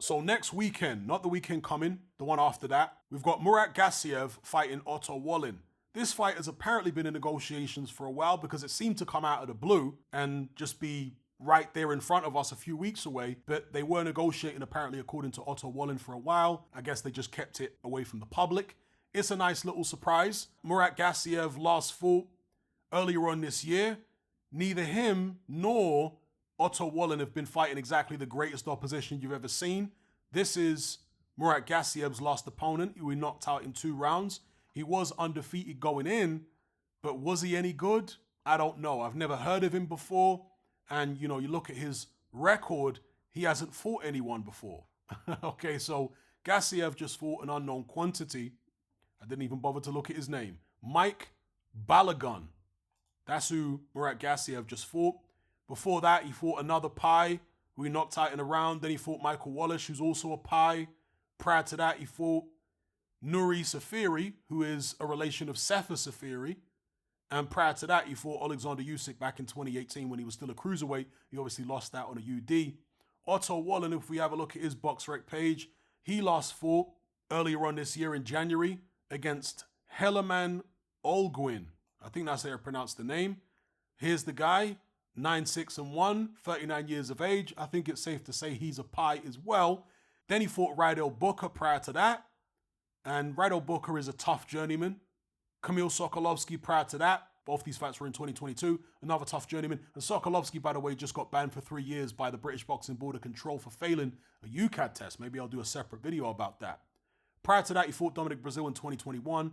So next weekend, not the weekend coming, the one after that, we've got Murat Gassiev fighting Otto Wallin. This fight has apparently been in negotiations for a while because it seemed to come out of the blue and just be right there in front of us a few weeks away, but they were negotiating apparently according to Otto Wallin for a while. I guess they just kept it away from the public. It's a nice little surprise. Murat Gassiev last fought earlier on this year. Neither him nor Otto Wallin have been fighting exactly the greatest opposition you've ever seen. This is Murat Gassiev's last opponent, who he knocked out in 2 rounds. He was undefeated going in, but was he any good? I don't know. I've never heard of him before. And, you look at his record, he hasn't fought anyone before. Okay, so Gassiev just fought an unknown quantity. I didn't even bother to look at his name. Mike Balagun. That's who Murat Gassiev just fought. Before that, he fought another Pi who he knocked out in a round. Then he fought Michael Wallace, who's also a Pi. Prior to that, he fought Nuri Safiri, who is a relation of Sefer Safiri. And prior to that, he fought Alexander Usyk back in 2018 when he was still a cruiserweight. He obviously lost out on a UD. Otto Wallin, if we have a look at his BoxRec page, he last fought earlier on this year in January against Helaman Olguin. I think that's how you pronounce the name. Here's the guy, 9-6-1, 39 years of age. I think it's safe to say he's a Pi as well. Then he fought Rydell Booker prior to that. And Rydell Booker is a tough journeyman. Kamil Sokolovsky prior to that. Both these fights were in 2022. Another tough journeyman. And Sokolovsky, by the way, just got banned for 3 years by the British Boxing Board of Control for failing a UCAD test. Maybe I'll do a separate video about that. Prior to that, he fought Dominic Brazil in 2021.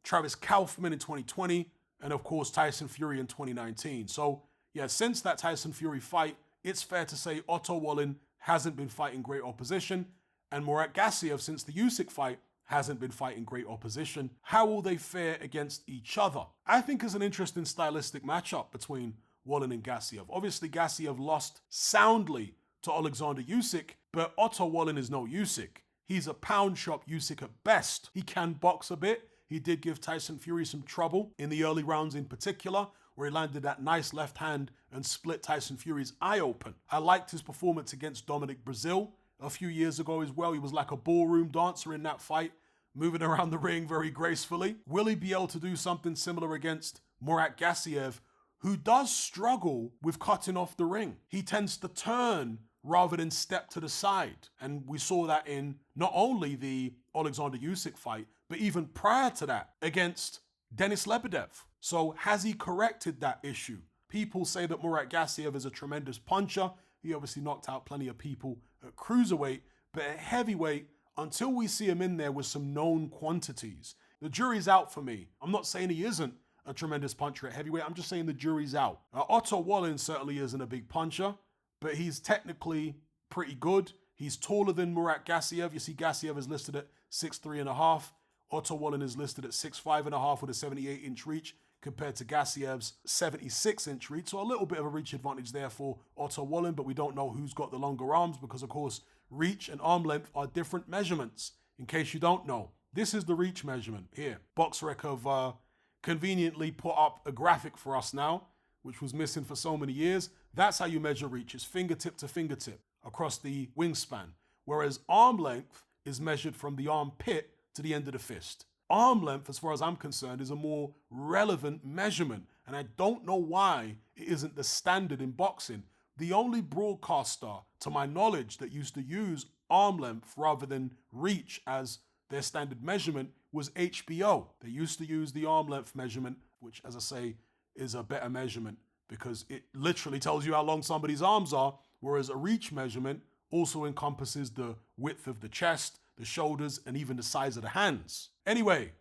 Travis Kaufman in 2020. And of course, Tyson Fury in 2019. So yeah, since that Tyson Fury fight, it's fair to say Otto Wallin hasn't been fighting great opposition. And Murat Gassiev, since the Usyk fight, hasn't been fighting great opposition. How will they fare against each other? I think it's an interesting stylistic matchup between Wallin and Gassiev. Obviously, Gassiev lost soundly to Alexander Usyk, but Otto Wallin is no Usyk. He's a pound shop Usyk at best. He can box a bit. He did give Tyson Fury some trouble in the early rounds in particular, where he landed that nice left hand and split Tyson Fury's eye open. I liked his performance against Dominic Brazil a few years ago as well. He was like a ballroom dancer in that fight, moving around the ring very gracefully. Will he be able to do something similar against Murat Gassiev, who does struggle with cutting off the ring? He tends to turn rather than step to the side. And we saw that in not only the Alexander Usyk fight, but even prior to that against Denis Lebedev. So has he corrected that issue? People say that Murat Gassiev is a tremendous puncher. He obviously knocked out plenty of people at cruiserweight, but at heavyweight, until we see him in there with some known quantities, the jury's out for me. I'm not saying he isn't a tremendous puncher at heavyweight. I'm just saying the jury's out. Otto Wallin certainly isn't a big puncher, but he's technically pretty good. He's taller than Murat Gassiev. You see Gassiev is listed at 6'3.5". Otto Wallin is listed at 6'5.5" with a 78-inch reach compared to Gassiev's 76-inch reach. So a little bit of a reach advantage there for Otto Wallin, but we don't know who's got the longer arms because, of course, reach and arm length are different measurements. In case you don't know, this is the reach measurement here. BoxRec have conveniently put up a graphic for us now, which was missing for so many years. That's how you measure reach. It's fingertip to fingertip across the wingspan, whereas arm length is measured from the armpit to the end of the fist. Arm length, as far as I'm concerned, is a more relevant measurement, and I don't know why it isn't the standard in boxing. The only broadcaster, to my knowledge, that used to use arm length rather than reach as their standard measurement was HBO. They used to use the arm length measurement, which, as I say, is a better measurement because it literally tells you how long somebody's arms are, whereas a reach measurement also encompasses the width of the chest, the shoulders, and even the size of the hands. Anyway,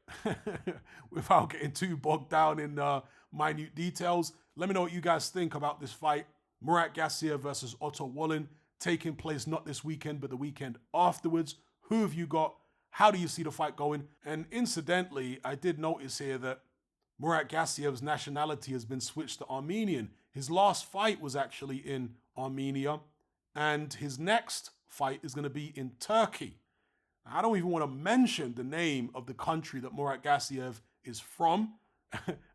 without getting too bogged down in minute details, let me know what you guys think about this fight. Murat Gassiev versus Otto Wallin, taking place not this weekend, but the weekend afterwards. Who have you got? How do you see the fight going? And incidentally, I did notice here that Murat Gassiev's nationality has been switched to Armenian. His last fight was actually in Armenia, and his next fight is going to be in Turkey. I don't even want to mention the name of the country that Murat Gassiev is from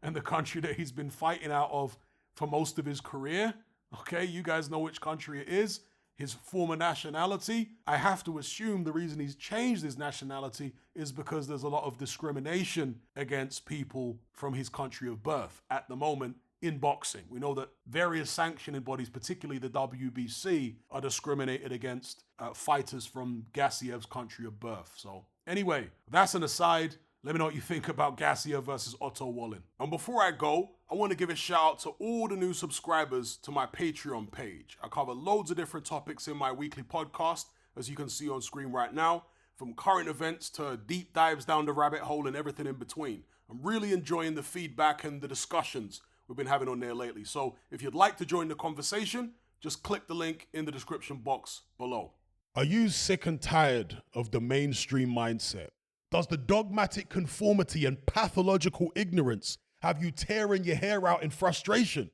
and the country that he's been fighting out of for most of his career. Okay, you guys know which country it is. his former nationality, I have to assume the reason he's changed his nationality is because there's a lot of discrimination against people from his country of birth at the moment in boxing. We know that various sanctioning bodies, particularly the WBC, are discriminated against fighters from Gassiev's country of birth. So anyway, that's an aside. Let me know what you think about Gassiev versus Otto Wallin. And before I go, I want to give a shout out to all the new subscribers to my Patreon page. I cover loads of different topics in my weekly podcast, as you can see on screen right now, from current events to deep dives down the rabbit hole and everything in between. I'm really enjoying the feedback and the discussions we've been having on there lately. So if you'd like to join the conversation, just click the link in the description box below. Are you sick and tired of the mainstream mindset? Does the dogmatic conformity and pathological ignorance have you tearing your hair out in frustration?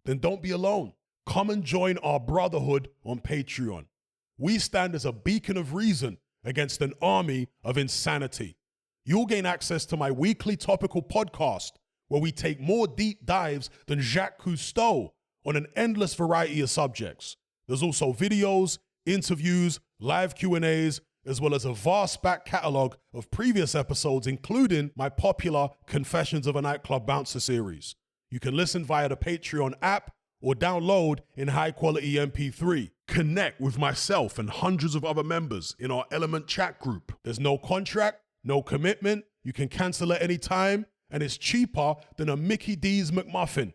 Then don't be alone. Come and join our brotherhood on Patreon. We stand as a beacon of reason against an army of insanity. You'll gain access to my weekly topical podcast, where we take more deep dives than Jacques Cousteau on an endless variety of subjects. There's also videos, interviews, live Q&As, as well as a vast back catalogue of previous episodes, including my popular Confessions of a Nightclub Bouncer series. You can listen via the Patreon app or download in high-quality MP3. Connect with myself and hundreds of other members in our Element chat group. There's no contract, no commitment, you can cancel at any time, and it's cheaper than a Mickey D's McMuffin.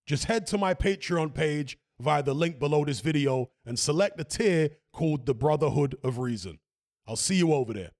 Just head to my Patreon page via the link below this video and select the tier called the Brotherhood of Reason. I'll see you over there.